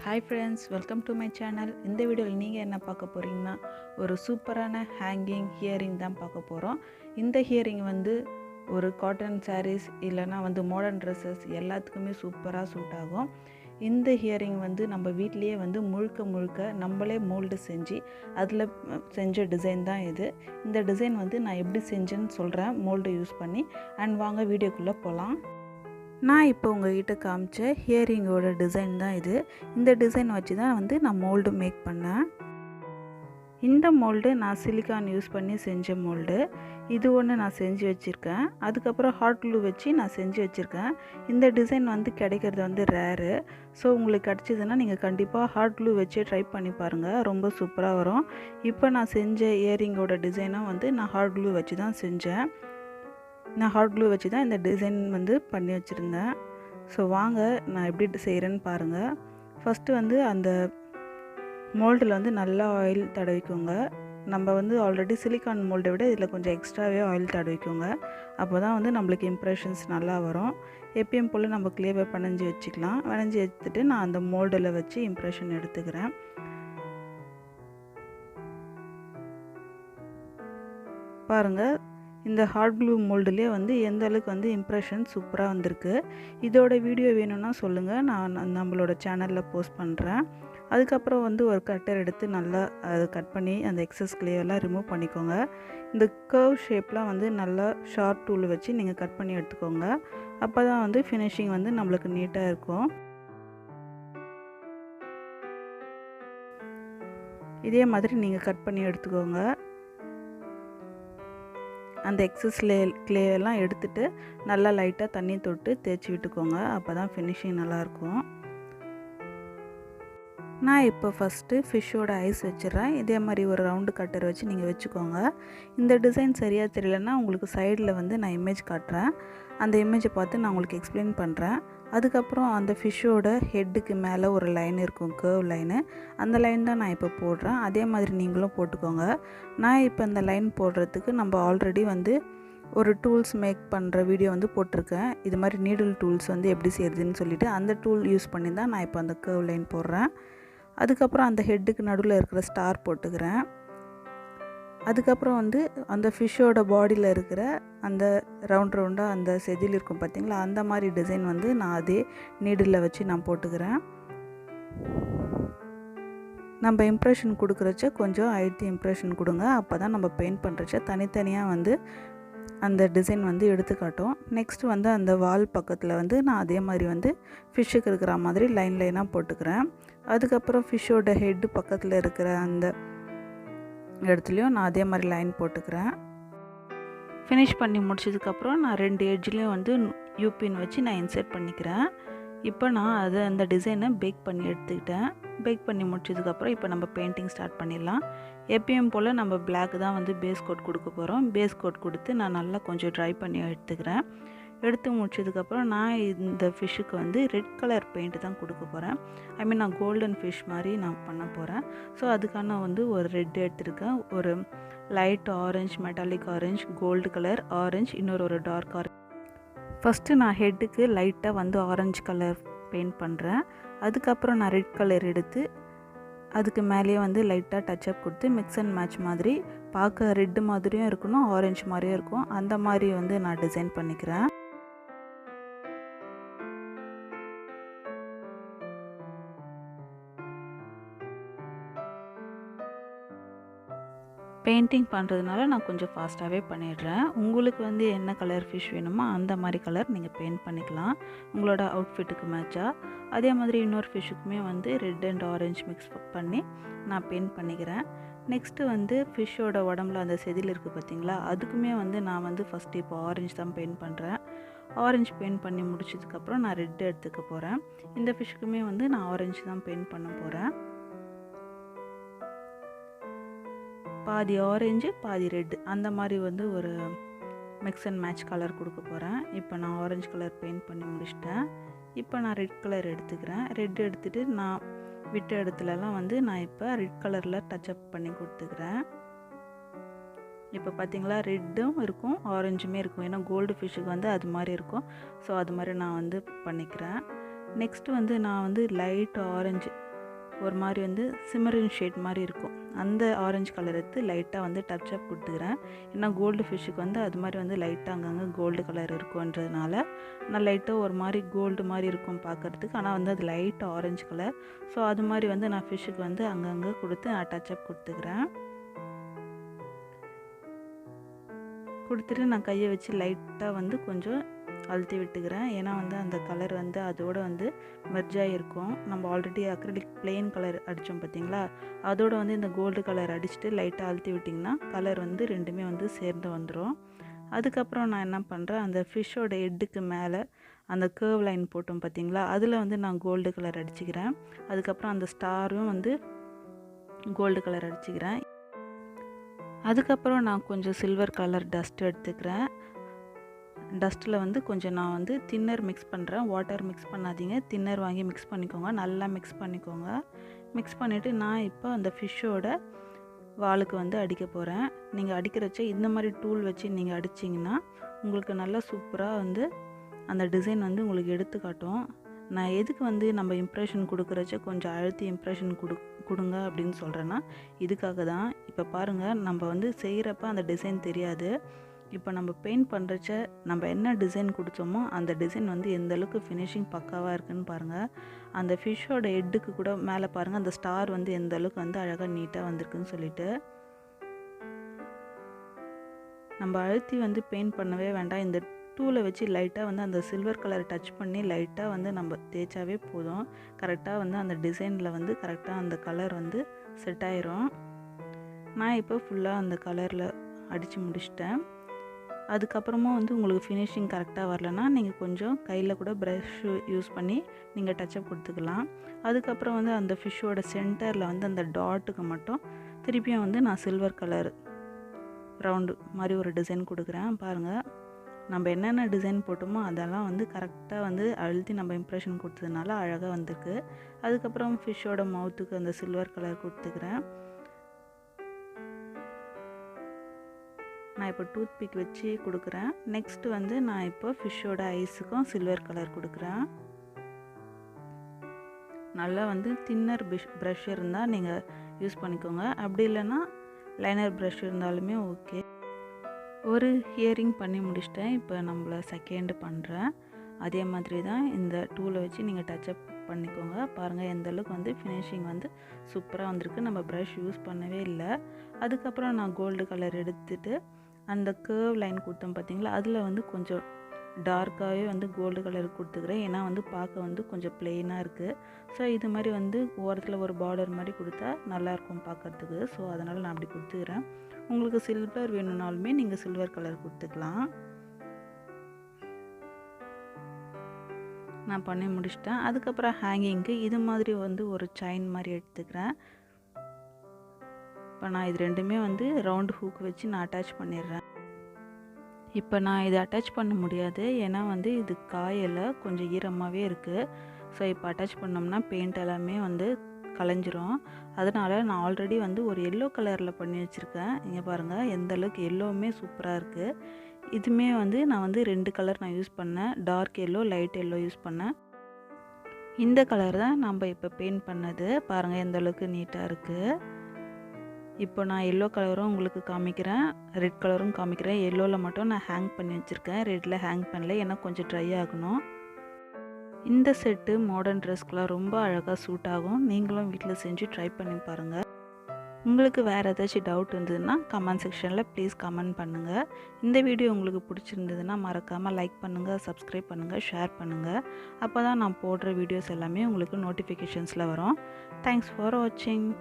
Hi friends, welcome to my channel. இந்த வீடியோவில் நீங்கள் என்ன பார்க்க போகிறீங்கன்னா ஒரு சூப்பரான ஹேங்கிங் ஹியரிங் தான் பார்க்க போகிறோம். இந்த ஹியரிங் வந்து ஒரு காட்டன் சாரீஸ் இல்லைனா வந்து மாடர்ன் ட்ரெஸ்ஸஸ் எல்லாத்துக்குமே சூப்பராக சூட் ஆகும். இந்த ஹியரிங் வந்து நம்ம வீட்லேயே வந்து முழுக்க நம்மளே மோல்டு செஞ்சு அதில் செஞ்ச டிசைன் தான் இது. இந்த டிசைன் வந்து நான் எப்படி செஞ்சேன்னு சொல்கிறேன் மோல்டு யூஸ் பண்ணி. அண்ட் வாங்க வீடியோக்குள்ளே போகலாம். நான் இப்போ உங்கள்கிட்ட காமிச்ச ஹியரிங்கோட டிசைன் தான் இது. இந்த டிசைன் வச்சு தான் வந்து நான் மோல்டு மேக் பண்ணேன். இந்த மோல்டு நான் சிலிக்கான் யூஸ் பண்ணி செஞ்ச மோல்டு. இது ஒன்று நான் செஞ்சு வச்சுருக்கேன். அதுக்கப்புறம் ஹாட் க்ளூ வச்சு நான் செஞ்சு வச்சுருக்கேன். இந்த டிசைன் வந்து கிடைக்கிறது வந்து ரேரு. ஸோ உங்களுக்கு கிடச்சிதுன்னா நீங்கள் கண்டிப்பாக ஹாட் க்ளூ வச்சே ட்ரை பண்ணி பாருங்கள், ரொம்ப சூப்பராக வரும். இப்போ நான் செஞ்ச இயரிங்கோட டிசைனும் வந்து நான் ஹாட் க்ளூ வச்சு தான் செஞ்சேன். நான் ஹாட் க்ளூ வச்சு தான் இந்த டிசைன் வந்து பண்ணி வச்சுருந்தேன். ஸோ வாங்க நான் எப்படி செய்கிறேன்னு பாருங்கள். ஃபஸ்ட்டு வந்து அந்த மோல்டில் வந்து நல்லா ஆயில் தடவிக்கோங்க. நம்ம வந்து ஆல்ரெடி சிலிக்கான் மோல்டை விட இதில் கொஞ்சம் எக்ஸ்ட்ராவே ஆயில் தடவிக்கோங்க. அப்போ தான் வந்து நம்மளுக்கு இம்ப்ரெஷன்ஸ் நல்லா வரும். எப்பயும் போல் நம்ம கிளேவை பிணைஞ்சி வச்சுக்கலாம். பிணைஞ்சி எடுத்துகிட்டு நான் அந்த மோல்டில் வச்சு இம்ப்ரெஷன் எடுத்துக்கிறேன். பாருங்கள், இந்த ஹாட் க்ளூ மோல்டுலேயே வந்து எந்த அளவுக்கு வந்து இம்ப்ரெஷன் சூப்பராக வந்திருக்கு. இதோட வீடியோ வேணும்னா சொல்லுங்கள், நான் நம்மளோட சேனலில் போஸ்ட் பண்ணுறேன். அதுக்கப்புறம் வந்து ஒரு கட்டர் எடுத்து நல்லா அதை கட் பண்ணி அந்த எக்ஸஸ் கிளேவெல்லாம் ரிமூவ் பண்ணிக்கோங்க. இந்த கர்வ் ஷேப்லாம் வந்து நல்லா ஷார்ப் டூல் வச்சு நீங்கள் கட் பண்ணி எடுத்துக்கோங்க. அப்போ தான் வந்து ஃபினிஷிங் வந்து நம்மளுக்கு நீட்டாக இருக்கும். இதே மாதிரி நீங்கள் கட் பண்ணி எடுத்துக்கோங்க. அந்த எக்ஸஸ் கிளேயெல்லாம் எடுத்துகிட்டு நல்லா லைட்டாக தண்ணி தொட்டு தேய்ச்சி விட்டுக்கோங்க. அப்போ தான் ஃபினிஷிங் நல்லாயிருக்கும். நான் இப்போ ஃபஸ்ட்டு ஃபிஷ்ஷோட ஐஸ் வச்சிடறேன். இதே மாதிரி ஒரு ரவுண்டு கட்டர் வச்சு நீங்கள் வச்சுக்கோங்க. இந்த டிசைன் சரியாக தெரியலன்னா உங்களுக்கு சைடில் வந்து நான் இமேஜ் காட்டுறேன். அந்த இமேஜை பார்த்து நான் உங்களுக்கு எக்ஸ்பிளைன் பண்ணுறேன். அதுக்கப்புறம் அந்த ஃபிஷ்ஷோட ஹெட்டுக்கு மேலே ஒரு லைன் இருக்கும், கர்வ் லைனு. அந்த லைன் தான் நான் இப்போ போடுறேன். அதே மாதிரி நீங்களும் போட்டுக்கோங்க. நான் இப்போ இந்த லைன் போடுறதுக்கு நம்ம ஆல்ரெடி வந்து ஒரு டூல்ஸ் மேக் பண்ணுற வீடியோ வந்து போட்டிருக்கேன். இது மாதிரி நீடில் டூல்ஸ் வந்து எப்படி செய்கிறதுன்னு சொல்லிவிட்டு அந்த டூல் யூஸ் பண்ணி தான் நான் இப்போ அந்த கர்வ் லைன் போடுறேன். அதுக்கப்புறம் அந்த ஹெட்டுக்கு நடுவில் இருக்கிற ஸ்டார் போட்டுக்கிறேன். அதுக்கப்புறம் வந்து அந்த ஃபிஷ்ஷோட பாடியில் இருக்கிற அந்த ரவுண்டாக அந்த செதில் இருக்கும் பார்த்திங்களா, அந்த மாதிரி டிசைன் வந்து நான் அதே நீடில் வச்சு நான் போட்டுக்கிறேன். நம்ம இம்ப்ரெஷன் கொடுக்குறச்ச கொஞ்சம் அழுத்தி இம்ப்ரெஷன் கொடுங்க. அப்போ தான் நம்ம பெயிண்ட் பண்ணுறச்ச தனித்தனியாக வந்து அந்த டிசைன் வந்து எடுத்துக்காட்டும். நெக்ஸ்ட்டு வந்து அந்த வால் பக்கத்தில் வந்து நான் அதே மாதிரி வந்து ஃபிஷ்ஷுக்கு இருக்கிற மாதிரி லைனாக போட்டுக்கிறேன். அதுக்கப்புறம் ஃபிஷ்ஷோட ஹெட்டு பக்கத்தில் இருக்கிற அந்த இடத்துலையும் நான் அதே மாதிரி லைன் போட்டுக்கிறேன். ஃபினிஷ் பண்ணி முடிச்சதுக்கப்புறம் நான் 2 எட்ஜ்லேயும் வந்து யூபின் வச்சு நான் இன்சர்ட் பண்ணிக்கிறேன். இப்போ நான் அந்த டிசைனை பேக் பண்ணி எடுத்துக்கிட்டேன். பேக் பண்ணி முடிச்சதுக்கப்புறம் இப்போ நம்ம பெயிண்டிங் ஸ்டார்ட் பண்ணிடலாம். எப்பயும் போல் நம்ம பிளாக் தான் வந்து பேஸ் கோட் கொடுக்க போகிறோம். பேஸ் கோட் கொடுத்து நான் நல்லா கொஞ்சம் ட்ரை பண்ணி எடுத்துக்கிறேன். எடுத்து முடிச்சதுக்கப்புறம் நான் இந்த ஃபிஷ்ஷுக்கு வந்து ரெட் கலர் பெயிண்ட்டு தான் கொடுக்க போகிறேன். நான் கோல்டன் ஃபிஷ் மாதிரி நான் பண்ண போகிறேன். ஸோ அதுக்கான வந்து ஒரு ரெட் எடுத்துருக்கேன், ஒரு light orange, metallic orange, gold colour orange, ஒரு டார்க் ஆரஞ்ச். ஃபஸ்ட்டு நான் ஹெட்டுக்கு லைட்டாக வந்து ஆரஞ்சு கலர் பெயிண்ட் பண்ணுறேன். அதுக்கப்புறம் நான் ரெட் கலர் எடுத்து அதுக்கு மேலேயே வந்து லைட்டாக டச்சப் கொடுத்து மிக்ஸ் அண்ட் மேட்ச் மாதிரி பார்க்க ரெட்டு மாதிரியும் இருக்கணும், ஆரஞ்சு மாதிரியும் இருக்கும், அந்த மாதிரி வந்து நான் டிசைன் பண்ணிக்கிறேன். பெயிண்டிங் பண்ணுறதுனால நான் கொஞ்சம் ஃபாஸ்ட்டாகவே பண்ணிடுறேன். உங்களுக்கு வந்து என்ன கலர் ஃபிஷ் வேணுமோ அந்த மாதிரி கலர் நீங்கள் பெயிண்ட் பண்ணிக்கலாம் உங்களோட அவுட்ஃபிட்டுக்கு மேட்சாக. அதே மாதிரி இன்னொரு ஃபிஷ்ஷுக்குமே வந்து ரெட் அண்ட் ஆரஞ்சு மிக்ஸ் பண்ணி நான் பெயிண்ட் பண்ணிக்கிறேன். நெக்ஸ்ட்டு வந்து ஃபிஷ்ஷோட உடம்புல அந்த செதில் இருக்குது பார்த்திங்களா, அதுக்குமே வந்து நான் வந்து ஃபஸ்ட்டு இப்போ ஆரஞ்சு தான் பெயிண்ட் பண்ணுறேன். ஆரஞ்சு பெயிண்ட் பண்ணி முடிச்சதுக்கப்புறம் நான் ரெட் எடுத்துக்க போகிறேன். இந்த ஃபிஷ்ஷுக்குமே வந்து நான் ஆரஞ்சு தான் பெயிண்ட் பண்ண போகிறேன். பாதி ஆரஞ்சு பாதி ரெட்டு அந்த மாதிரி வந்து ஒரு மிக்ஸ் அண்ட் மேட்ச் கலர் கொடுக்க போகிறேன். இப்போ நான் ஆரஞ்சு கலர் பெயிண்ட் பண்ணி முடிச்சிட்டேன். இப்போ நான் ரெட் கலர் எடுத்துக்கிறேன். ரெட் எடுத்துகிட்டு நான் விட்ட இடத்துலலாம் வந்து நான் இப்போ ரெட் கலரில் டச்சப் பண்ணி கொடுத்துக்கிறேன். இப்போ பார்த்திங்களா, ரெட்டும் இருக்கும் ஆரஞ்சுமே இருக்கும். ஏன்னா கோல்டு ஃபிஷ்ஷுக்கு வந்து அது மாதிரி இருக்கும். ஸோ அது மாதிரி நான் வந்து பண்ணிக்கிறேன். நெக்ஸ்ட்டு வந்து நான் வந்து லைட் ஆரஞ்சு ஒரு மாதிரி வந்து சிம்மரின் ஷேட் மாதிரி இருக்கும். அந்த ஆரஞ்சு கலர் எடுத்து லைட்டாக வந்து டச் அப் கொடுத்துக்கிறேன். ஏன்னா கோல்டு ஃபிஷ்ஷுக்கு வந்து அது மாதிரி வந்து லைட்டாக அங்கங்கே கோல்டு கலர் இருக்குன்றதுனால நான் லைட்டாக ஒரு மாதிரி கோல்டு மாதிரி இருக்கும் பார்க்குறதுக்கு. ஆனால் வந்து அது லைட்டாக ஆரஞ்சு கலர். ஸோ அது மாதிரி வந்து நான் ஃபிஷ்ஷுக்கு வந்து அங்கங்கே கொடுத்து நான் டச் அப் கொடுத்துக்கிறேன். கொடுத்துட்டு நான் கையை வச்சு லைட்டாக வந்து கொஞ்சம் அழுத்தி விட்டுக்கிறேன். ஏன்னா வந்து அந்த கலர் வந்து அதோடு வந்து மெர்ஜாக இருக்கும். நம்ம ஆல்ரெடி அக்ரிலிக் பிளெயின் கலர் அடித்தோம் பார்த்திங்களா, அதோடு வந்து இந்த கோல்டு கலர் அடிச்சுட்டு லைட்டாக அழுத்தி விட்டிங்கன்னா கலர் வந்து ரெண்டுமே வந்து சேர்ந்து வந்துடும். அதுக்கப்புறம் நான் என்ன பண்ணுறேன், அந்த ஃபிஷ்ஷோட ஹெட்டுக்கு மேலே அந்த கர்வ் லைன் போட்டோம் பார்த்திங்களா, அதில் வந்து நான் கோல்டு கலர் அடிச்சுக்கிறேன். அதுக்கப்புறம் அந்த ஸ்டாரும் வந்து கோல்டு கலர் அடிச்சுக்கிறேன். அதுக்கப்புறம் நான் கொஞ்சம் சில்வர் கலர் டஸ்ட் எடுத்துக்கிறேன். டஸ்ட்டில் வந்து கொஞ்சம் நான் வந்து தின்னர் மிக்ஸ் பண்ணுறேன். வாட்டர் மிக்ஸ் பண்ணாதீங்க, தின்னர் வாங்கி மிக்ஸ் பண்ணிக்கோங்க. நல்லா மிக்ஸ் பண்ணிக்கோங்க. மிக்ஸ் பண்ணிவிட்டு நான் இப்போ அந்த ஃபிஷ்ஷோட வாலுக்கு வந்து அடிக்க போகிறேன். நீங்கள் அடிக்கிறச்ச இந்த மாதிரி டூல் வச்சு நீங்கள் அடிச்சிங்கன்னா உங்களுக்கு நல்லா சூப்பராக வந்து அந்த டிசைன் வந்து உங்களுக்கு எடுத்து காட்டும். நான் எதுக்கு வந்து நம்ம இம்ப்ரெஷன் கொடுக்குறச்ச கொஞ்சம் அழுத்தி இம்ப்ரெஷன் கொடுங்க அப்படின்னு சொல்கிறேன்னா இதுக்காக தான். இப்போ பாருங்கள், நம்ம வந்து செய்கிறப்ப அந்த டிசைன் தெரியாது. இப்போ நம்ம பெயிண்ட் பண்ணுறச்ச நம்ம என்ன டிசைன் கொடுத்தோமோ அந்த டிசைன் வந்து எந்த அளவுக்கு ஃபினிஷிங் பக்காவாக இருக்குதுன்னு பாருங்கள். அந்த ஃபிஷ்ஷோட ஹெட்டுக்கு கூட மேலே பாருங்கள், அந்த ஸ்டார் வந்து எந்த அளவுக்கு வந்து அழகாக நீட்டாக வந்திருக்குன்னு சொல்லிட்டு. நம்ம அழுத்தி வந்து பெயிண்ட் பண்ணவே வேண்டாம். இந்த டூலை வச்சு லைட்டாக வந்து அந்த சில்வர் கலர் டச் பண்ணி லைட்டாக வந்து நம்ம தேய்ச்சாவே போதும். கரெக்டாக வந்து அந்த டிசைனில் வந்து கரெக்டாக அந்த கலர் வந்து செட் ஆயிரும். நான் இப்போ ஃபுல்லாக அந்த கலரில் அடித்து முடிச்சிட்டேன். அதுக்கப்புறமா வந்து உங்களுக்கு ஃபினிஷிங் கரெக்டாக வரலன்னா நீங்கள் கொஞ்சம் கையில் கூட ப்ரஷ் யூஸ் பண்ணி நீங்கள் டச்சப் கொடுத்துக்கலாம். அதுக்கப்புறம் வந்து அந்த ஃபிஷ்ஷோட சென்டரில் வந்து அந்த டாட்டுக்கு மட்டும் திருப்பியும் வந்து நான் சில்வர் கலர் ரவுண்டு மாதிரி ஒரு டிசைன் கொடுக்குறேன். பாருங்கள், நம்ம என்னென்ன டிசைன் போட்டோமோ அதெல்லாம் வந்து கரெக்டாக வந்து அழுத்தி நம்ம இம்ப்ரெஷன் கொடுத்ததுனால அழகாக வந்திருக்கு. அதுக்கப்புறம் ஃபிஷ்ஷோட மவுத்துக்கு அந்த சில்வர் கலர் கொடுத்துக்கிறேன். நான் இப்போ டூத் பிக் வச்சு கொடுக்குறேன். நெக்ஸ்ட்டு வந்து நான் இப்போ ஃபிஷ்ஷோட ஐஸுக்கும் சில்வர் கலர் கொடுக்குறேன். நல்லா வந்து தின்னர் ப்ரஷ் இருந்தால் நீங்கள் யூஸ் பண்ணிக்கோங்க. அப்படி இல்லைன்னா லைனர் ப்ரஷ் இருந்தாலுமே ஓகே. ஒரு ஹியரிங் பண்ணி முடிச்சிட்டேன். இப்போ நம்மள செகண்டு பண்ணுறேன். அதே மாதிரி தான் இந்த டூலை வச்சு நீங்கள் டச்சப் பண்ணிக்கோங்க. பாருங்கள் எந்த அளவுக்கு வந்து ஃபினிஷிங் வந்து சூப்பராக வந்திருக்கு. நம்ம ப்ரஷ் யூஸ் பண்ணவே இல்லை. அதுக்கப்புறம் நான் கோல்டு கலர் எடுத்துகிட்டு அந்த கர்வ் லைன் கொடுத்தோம் பார்த்திங்களா, அதில் வந்து கொஞ்சம் டார்க்காகவே வந்து கோல்டு கலர் கொடுத்துக்கிறேன். ஏன்னா வந்து பார்க்க வந்து கொஞ்சம் பிளெயினாக இருக்குது. ஸோ இது மாதிரி வந்து ஓரத்தில் ஒரு பார்டர் மாதிரி கொடுத்தா நல்லாயிருக்கும் பார்க்குறதுக்கு. ஸோ அதனால் நான் அப்படி கொடுத்துக்கிறேன். உங்களுக்கு சில்வர் வேணும்னாலுமே நீங்கள் சில்வர் கலர் கொடுத்துக்கலாம். நான் பண்ணி முடிச்சிட்டேன். அதுக்கப்புறம் ஹேங்கிங்க்கு இது மாதிரி வந்து ஒரு செயின் மாதிரி எடுத்துக்கிறேன். இப்போ நான் இது ரெண்டுமே வந்து ரவுண்டு ஹூக் வச்சு நான் அட்டாச் பண்ணிடுறேன். இப்போ நான் இதை அட்டாச் பண்ண முடியாது, ஏன்னா வந்து இது காயலை, கொஞ்சம் ஈரமாகவே இருக்குது. ஸோ இப்போ அட்டாச் பண்ணோம்னா பெயிண்ட் எல்லாமே வந்து கலைஞ்சிரும். அதனால் நான் ஆல்ரெடி வந்து ஒரு எல்லோ கலரில் பண்ணி வச்சுருக்கேன். இங்கே பாருங்கள் எந்த அளவுக்கு எல்லோவுமே சூப்பராக இருக்குது. இதுவுமே வந்து நான் வந்து 2 கலர் நான் யூஸ் பண்ணேன். Dark yellow, light yellow use பண்ணேன். இந்த கலர் தான் நம்ம இப்போ பெயிண்ட் பண்ணது. பாருங்கள் எந்த அளவுக்கு நீட்டாக இருக்குது. இப்போ நான் எல்லோ கலரும் உங்களுக்கு காமிக்கிறேன், ரெட் கலரும் காமிக்கிறேன். எல்லோவில் மட்டும் நான் ஹேங் பண்ணி வச்சுருக்கேன், ரெட்டில் ஹேங் பண்ணல, ஏன்னா கொஞ்சம் ட்ரை ஆகணும். இந்த செட்டு மாடர்ன் ட்ரெஸ்க்கெலாம் ரொம்ப அழகாக சூட் ஆகும். நீங்களும் வீட்டில் செஞ்சு ட்ரை பண்ணி பாருங்கள். உங்களுக்கு வேறு ஏதாச்சும் டவுட் இருந்ததுன்னா கமெண்ட் செக்ஷனில் ப்ளீஸ் கமெண்ட் பண்ணுங்கள். இந்த வீடியோ உங்களுக்கு பிடிச்சிருந்ததுன்னா மறக்காமல் லைக் பண்ணுங்கள், சப்ஸ்கிரைப் பண்ணுங்கள், ஷேர் பண்ணுங்கள். அப்போ தான் நான் போடுற வீடியோஸ் எல்லாமே உங்களுக்கு நோட்டிஃபிகேஷன்ஸில் வரும். தேங்க்ஸ் ஃபார் வாட்சிங்.